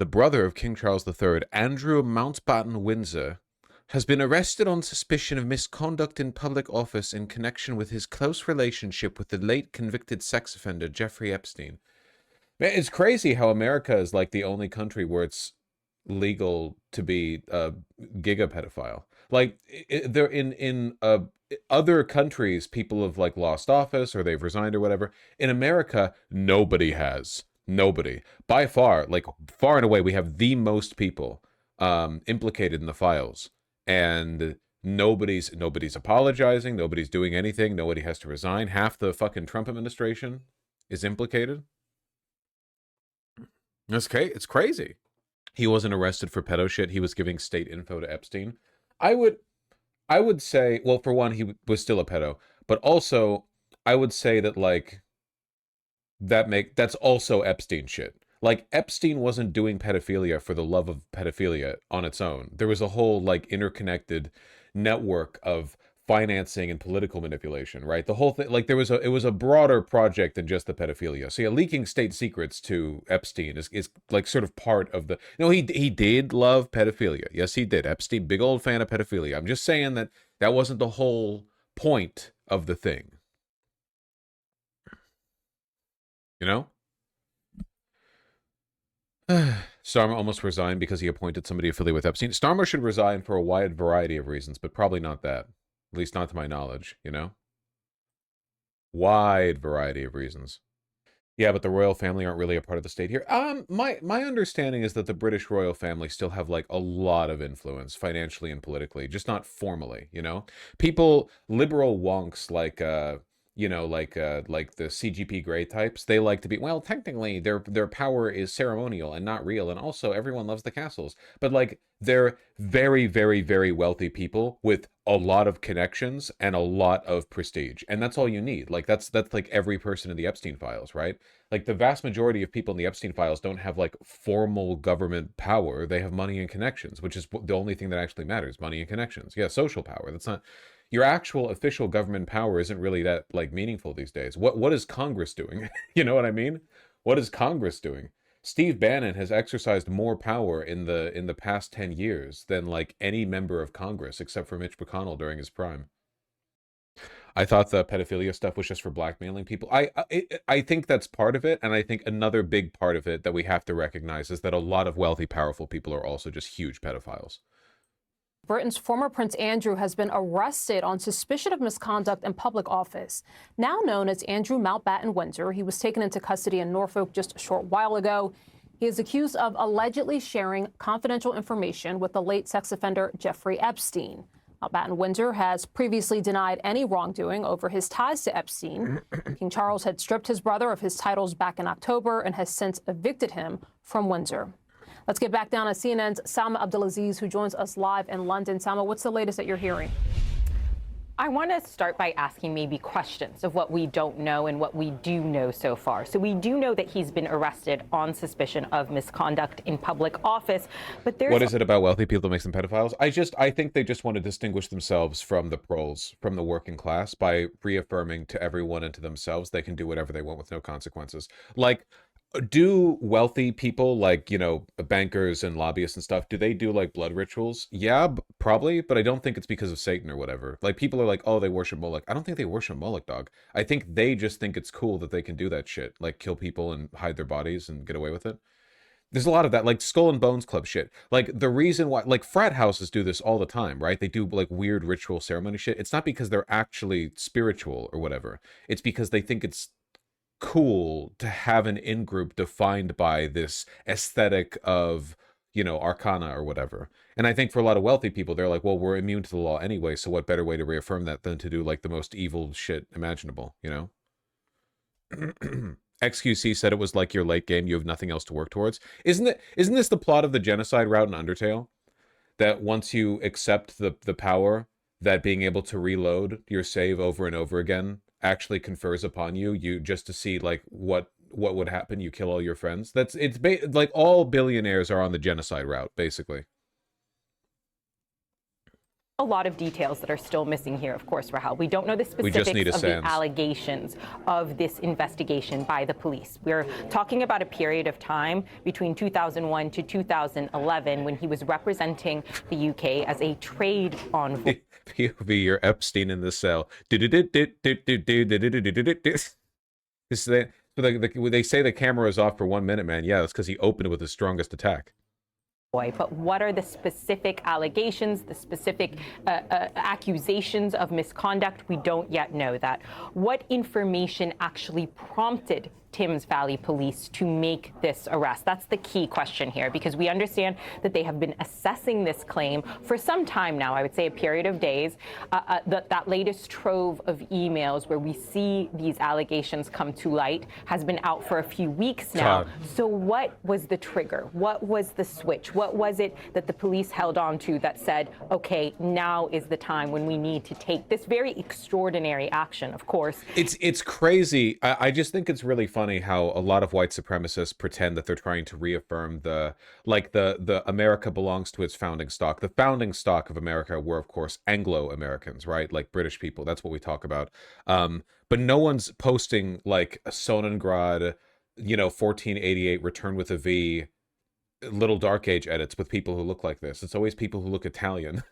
the brother of King Charles III, Andrew Mountbatten Windsor, has been arrested on suspicion of misconduct in public office in connection with his close relationship with the late convicted sex offender Jeffrey Epstein. Man, it's crazy how America is like the only country where it's legal to be a giga pedophile. Like they're in other countries, people have like lost office or they've resigned or whatever. In America, nobody has. Nobody. By far, like far and away, we have the most people implicated in the files. And nobody's apologizing, nobody's doing anything, nobody has to resign. Half the fucking Trump administration is implicated. It's crazy. He wasn't arrested for pedo shit. He was giving state info to Epstein. I would I would say, well, for one, he was still a pedo, but also I would say that like that's also Epstein shit. Like Epstein wasn't doing pedophilia for the love of pedophilia on its own. There was a whole like interconnected network of financing and political manipulation, right? The whole thing, like it was a broader project than just the pedophilia. So yeah, leaking state secrets to Epstein is like sort of part of the. No, he did love pedophilia. Yes, he did. Epstein, big old fan of pedophilia. I'm just saying that that wasn't the whole point of the thing. You know? Starmer almost resigned because he appointed somebody affiliated with Epstein. Starmer should resign for a wide variety of reasons, but probably not that. At least not to my knowledge, you know? Wide variety of reasons. Yeah, but the royal family aren't really a part of the state here. My understanding is that the British royal family still have like a lot of influence financially and politically, just not formally, you know? People, liberal wonks like the CGP Grey types, they like to be, well, technically their power is ceremonial and not real, and also everyone loves the castles. But like they're very, very, very wealthy people with a lot of connections and a lot of prestige. And that's all you need. Like that's like every person in the Epstein files, right? Like the vast majority of people in the Epstein files don't have like formal government power. They have money and connections, which is the only thing that actually matters, money and connections. Yeah, social power. That's not your actual official government power isn't really that like meaningful these days. What is Congress doing? You know what I mean? What is Congress doing? Steve Bannon has exercised more power in the past 10 years than like any member of Congress except for Mitch McConnell during his prime. I thought the pedophilia stuff was just for blackmailing people. I think that's part of it, and I think another big part of it that we have to recognize is that a lot of wealthy, powerful people are also just huge pedophiles. Britain's former Prince Andrew has been arrested on suspicion of misconduct in public office. Now known as Andrew Mountbatten Windsor, he was taken into custody in Norfolk just a short while ago. He is accused of allegedly sharing confidential information with the late sex offender Jeffrey Epstein. Mountbatten Windsor has previously denied any wrongdoing over his ties to Epstein. King Charles had stripped his brother of his titles back in October and has since evicted him from Windsor. Let's get back down to CNN's Salma Abdulaziz, who joins us live in London. Salma, what's the latest that you're hearing? I want to start by asking maybe questions of what we don't know and what we do know so far. So we do know that he's been arrested on suspicion of misconduct in public office, but there's... What is it about wealthy people that makes them pedophiles? I think they just want to distinguish themselves from the proles, from the working class, by reaffirming to everyone and to themselves they can do whatever they want with no consequences. Like, do wealthy people like, you know, bankers and lobbyists and stuff, do they do like blood rituals? Yeah, probably, but I don't think it's because of Satan or whatever. Like people are like, oh, they worship Moloch. I don't think they worship Moloch, dog. I think they just think it's cool that they can do that shit, like kill people and hide their bodies and get away with it. There's a lot of that, like Skull and Bones Club shit. Like the reason why, like frat houses do this all the time, right? They do like weird ritual ceremony shit. It's not because they're actually spiritual or whatever. It's because they think it's cool to have an in-group defined by this aesthetic of, you know, arcana or whatever. And I think for a lot of wealthy people, they're like, well, we're immune to the law anyway, so what better way to reaffirm that than to do like the most evil shit imaginable, you know? XQC said it was like your late game, you have nothing else to work towards. Isn't this the plot of the genocide route in Undertale? That once you accept the power, that being able to reload your save over and over again actually confers upon you just to see like what would happen, you kill all your friends. Like all billionaires are on the genocide route basically. A lot of details that are still missing here, of course, Rahel. We don't know the We just need specifics a of the SANS. allegations of this investigation by the police. We're talking about a period of time between 2001 to 2011 when he was representing the UK as a trade envoy. POV, you're Epstein in the cell. They say the camera is off for 1 minute, man. Yeah, that's because he opened with his strongest attack. But what are the specific allegations, the specific accusations of misconduct? We don't yet know that. What information actually prompted Thames Valley Police to make this arrest? That's the key question here, because we understand that they have been assessing this claim for some time now, I would say a period of days. That latest trove of emails where we see these allegations come to light has been out for a few weeks now. God. So what was the trigger? What was the switch? What was it that the police held on to that said, okay, now is the time when we need to take this very extraordinary action, of course? It's crazy. I just think it's really funny how a lot of white supremacists pretend that they're trying to reaffirm the America belongs to its founding stock. The founding stock of America were, of course, Anglo-Americans, right? Like British people. That's what we talk about. But no one's posting like a Sonengrad, 1488 Return with a V, Little Dark Age edits with people who look like this. It's always people who look Italian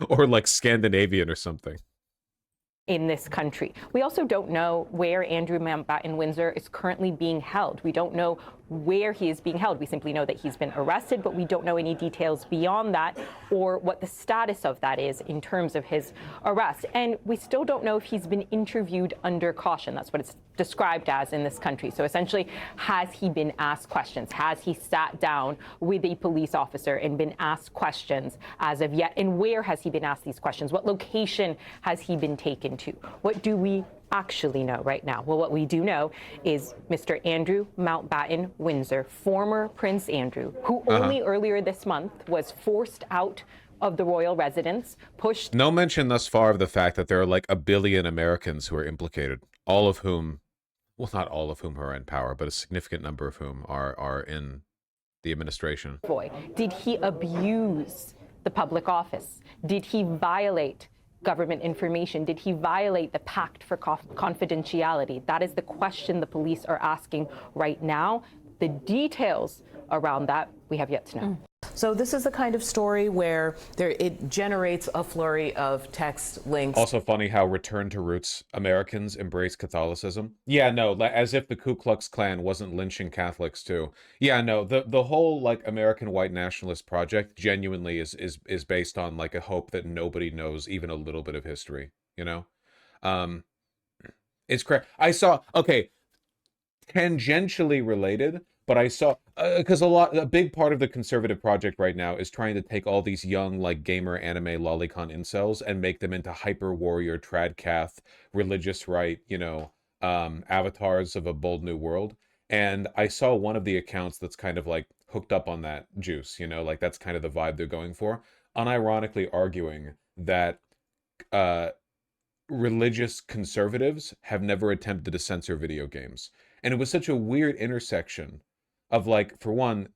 or like Scandinavian or something. In this country. We also don't know where Andrew Mountbatten Windsor is currently being held. We don't know where he is being held. We simply know that he's been arrested, but we don't know any details beyond that or what the status of that is in terms of his arrest. And we still don't know if he's been interviewed under caution. That's what it's described as in this country. So essentially, has he been asked questions? Has he sat down with a police officer and been asked questions as of yet? And where has he been asked these questions? What location has he been taken to? What do we actually know right now? Well, what we do know is Mr. Andrew Mountbatten Windsor, former Prince Andrew, who only earlier this month was forced out of the royal residence, pushed. No mention thus far of the fact that there are like 1 billion Americans who are implicated, all of whom, well, not all of whom are in power, but a significant number of whom are in the administration. Boy, did he abuse the public office? Did he violate government information? Did he violate the pact for confidentiality? That is the question the police are asking right now. The details around that, we have yet to know. So this is the kind of story where it generates a flurry of text links. Also funny how return to roots Americans embrace Catholicism. Yeah, no, as if the Ku Klux Klan wasn't lynching Catholics too. Yeah, no, the whole like American white nationalist project genuinely is based on like a hope that nobody knows even a little bit of history, It's crazy. I saw, okay, tangentially related, but I saw, because a big part of the conservative project right now is trying to take all these young, like, gamer anime lolicon incels and make them into hyper warrior, tradcath, religious right, avatars of a bold new world. And I saw one of the accounts that's kind of like hooked up on that juice, like that's kind of the vibe they're going for, unironically arguing that religious conservatives have never attempted to censor video games. And it was such a weird intersection of like, for one,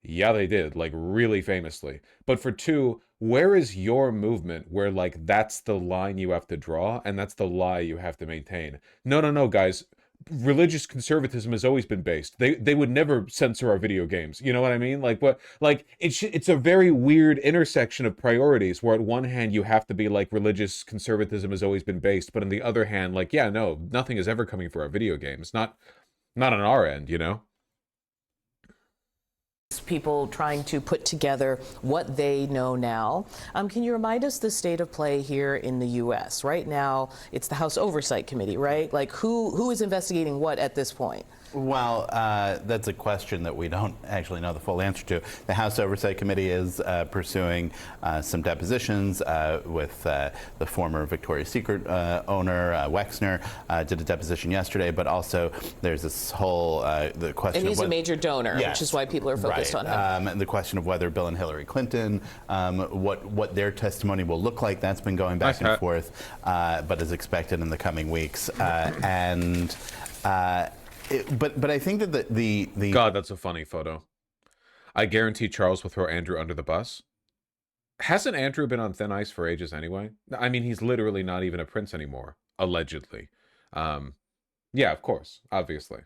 yeah, they did, like really famously. But for two, where is your movement where like that's the line you have to draw and that's the lie you have to maintain? No, guys. Religious conservatism has always been based. They would never censor our video games. You know what I mean? Like what? Like it's a very weird intersection of priorities. Where at one hand you have to be like religious conservatism has always been based, but on the other hand, like yeah, no, nothing is ever coming for our video games. Not on our end, People trying to put together what they know now. Can you remind us the state of play here in the U.S.? Right now, it's the House Oversight Committee, right? Like who is investigating what at this point? Well, that's a question that we don't actually know the full answer to. The House Oversight Committee is pursuing some depositions with the former Victoria's Secret owner, Wexner, did a deposition yesterday, but also there's this whole the question and he's of a major donor, yes, which is why people are focused on him. And the question of whether Bill and Hillary Clinton, what their testimony will look like, that's been going back and forth, but is expected in the coming weeks. But I think that the God, that's a funny photo. I guarantee Charles will throw Andrew under the bus. Hasn't Andrew been on thin ice for ages anyway? I mean, he's literally not even a prince anymore, allegedly. Yeah, of course, obviously.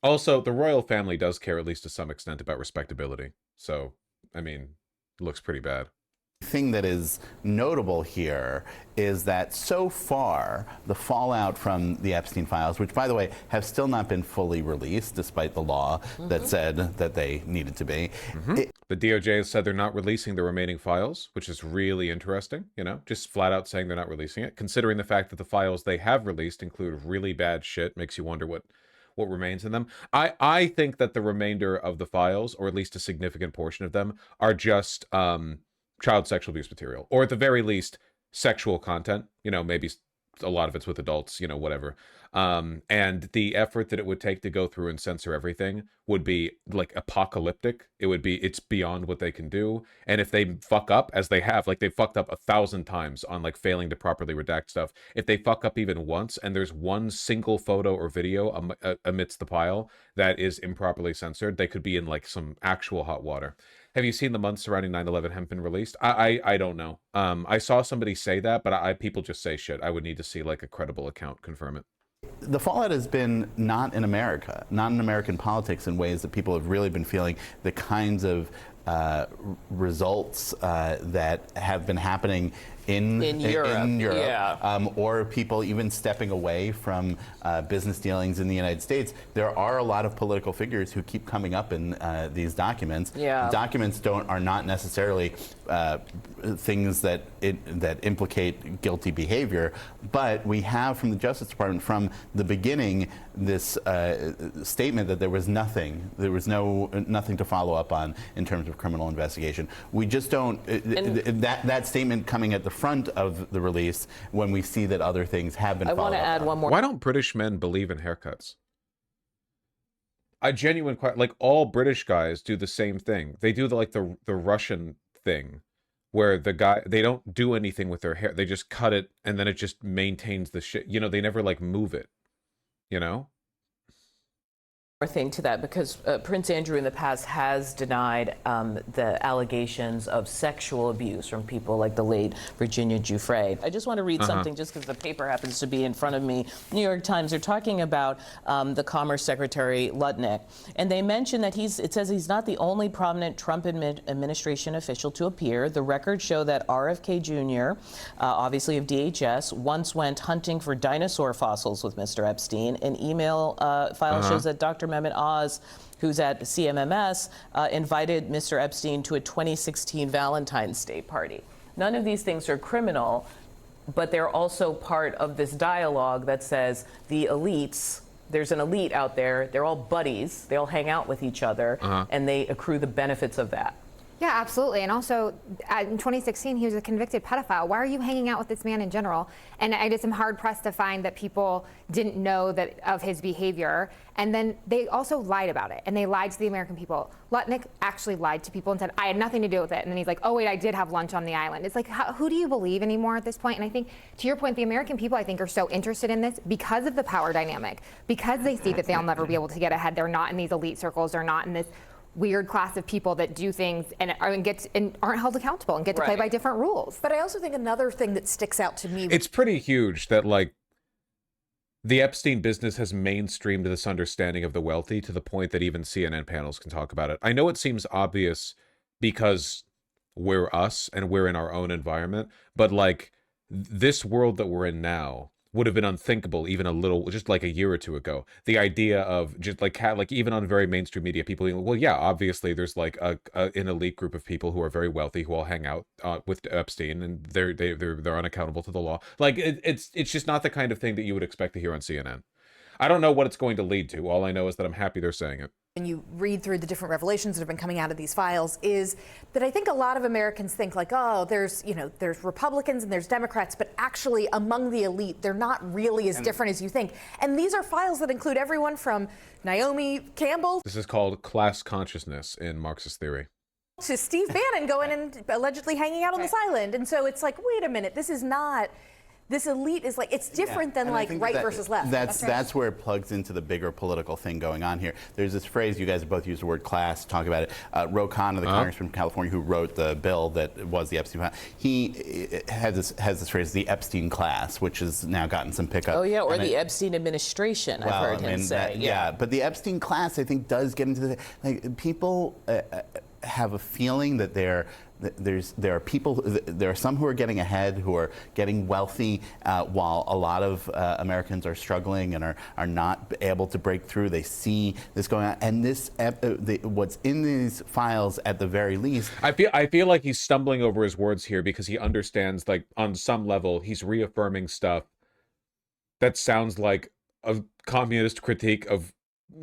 Also, the royal family does care, at least to some extent, about respectability. So, I mean, it looks pretty bad. Thing that is notable here is that so far the fallout from the Epstein files, which by the way have still not been fully released despite the law that said that they needed to be. The DOJ has said they're not releasing the remaining files, which is really interesting, you know, just flat out saying they're not releasing it, considering the fact that the files they have released include really bad shit. Makes you wonder what remains in them. I think that the remainder of the files, or at least a significant portion of them, are just child sexual abuse material, or at the very least sexual content, you know, maybe a lot of it's with adults, you know, whatever. And the effort that it would take to go through and censor everything would be like apocalyptic. It's beyond what they can do. And if they fuck up, as they have, like they fucked up 1,000 times on like failing to properly redact stuff, if they fuck up even once and there's one single photo or video amidst the pile that is improperly censored, they could be in like some actual hot water. Have you seen the months surrounding 9/11 have been released? I don't know. I saw somebody say that, but people just say shit. I would need to see like a credible account confirm it. The fallout has been not in America, not in American politics, in ways that people have really been feeling the kinds of results that have been happening in Europe, yeah. Or people even stepping away from business dealings in the United States. There are a lot of political figures who keep coming up in these documents. Yeah. Documents are not necessarily things that implicate guilty behavior, but we have from the Justice Department from the beginning this statement that there was nothing to follow up on in terms of criminal investigation. We just don't. That statement coming at the front of the release when we see that other things have been followed up. I want to add one more. Why don't British men believe in haircuts? Like all British guys do the same thing. They do the Russian thing where the guy, they don't do anything with their hair. They just cut it and then it just maintains the shit. You know, they never like move it, you know? Thing to that, because Prince Andrew in the past has denied the allegations of sexual abuse from people like the late Virginia Giuffre. I just want to read something just because the paper happens to be in front of me. New York Times, they're talking about the Commerce Secretary Lutnick, and they mention that it says he's not the only prominent Trump administration official to appear. The records show that RFK Jr., obviously of DHS, once went hunting for dinosaur fossils with Mr. Epstein. An email file shows that Dr. Mehmet Oz, who's at CMMS, invited Mr. Epstein to a 2016 Valentine's Day party. None of these things are criminal, but they're also part of this dialogue that says the elites, there's an elite out there, they're all buddies, they all hang out with each other, and they accrue the benefits of that. Yeah, absolutely. And also, in 2016, he was a convicted pedophile. Why are you hanging out with this man in general? And I just am hard-pressed to find that people didn't know that of his behavior. And then they also lied about it, and they lied to the American people. Lutnick actually lied to people and said, I had nothing to do with it. And then he's like, oh, wait, I did have lunch on the island. It's like, who do you believe anymore at this point? And I think, to your point, the American people, I think, are so interested in this because of the power dynamic, because they see that they'll never be able to get ahead. They're not in these elite circles. They're not in this weird class of people that do things and aren't held accountable and get to play by different rules. But I also think another thing that sticks out to me, it's pretty huge that like the Epstein business has mainstreamed this understanding of the wealthy to the point that even CNN panels can talk about it. I know it seems obvious because we're us and we're in our own environment, but like this world that we're in now would have been unthinkable even just like a year or two ago. The idea of just like even on very mainstream media, people being, well, yeah, obviously there's like an elite group of people who are very wealthy who all hang out with Epstein, and they're unaccountable to the law. Like it's just not the kind of thing that you would expect to hear on CNN. I don't know what it's going to lead to. All I know is that I'm happy they're saying it. when you read through the different revelations that have been coming out of these files, is that I think a lot of Americans think like, oh, there's Republicans and there's Democrats, but actually among the elite, they're not really as different as you think. And these are files that include everyone from Naomi Campbell. This is called class consciousness in Marxist theory. To Steve Bannon going and allegedly hanging out on this island. And so it's like, wait a minute, this is not this elite is like, it's different than And I like think right that- versus left. That's where it plugs into the bigger political thing going on here. There's this phrase, you guys have both used the word class to talk about it. Ro Khanna, the congressman from California who wrote the bill that was the Epstein file, he has this phrase, the Epstein class, which has now gotten some pickup. Oh, yeah, or the Epstein administration, I've heard him say. Yeah, but the Epstein class, I think, does get into the, like, people have a feeling that there are some who are getting ahead, who are getting wealthy, while a lot of Americans are struggling and are not able to break through. They see this going on, and what's in these files, at the very least. I feel like he's stumbling over his words here because he understands, like, on some level, he's reaffirming stuff that sounds like a communist critique of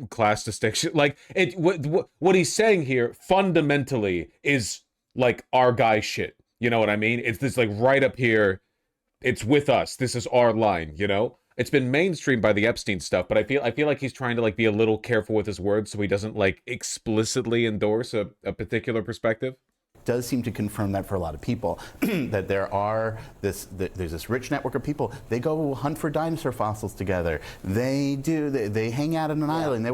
class distinction. Like, what he's saying here fundamentally is like our guy shit. You know what I mean? It's this, like, right up here. It's with us. This is our line, you know? It's been mainstreamed by the Epstein stuff, but I feel like he's trying to, like, be a little careful with his words so he doesn't, like, explicitly endorse a particular perspective. Does seem to confirm that for a lot of people, that there's this rich network of people. They go hunt for dinosaur fossils together. They hang out on an island.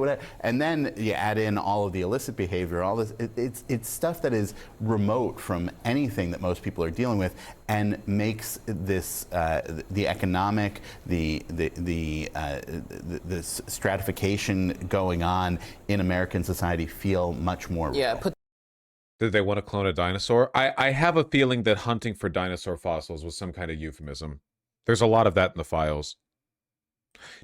And then you add in all of the illicit behavior. All this, it's stuff that is remote from anything that most people are dealing with, and makes this the economic, the stratification going on in American society feel much more real. Yeah. Did they want to clone a dinosaur? I have a feeling that hunting for dinosaur fossils was some kind of euphemism. There's a lot of that in the files.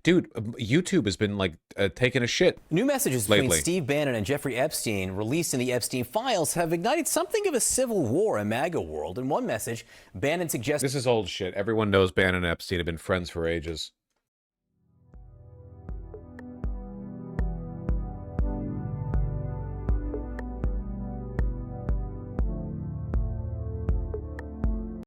Dude, YouTube has been, like, taking a shit. New messages between lately. Steve Bannon and Jeffrey Epstein, released in the Epstein files, have ignited something of a civil war in MAGA world. In one message, Bannon suggests This is old shit. Everyone knows Bannon and Epstein have been friends for ages.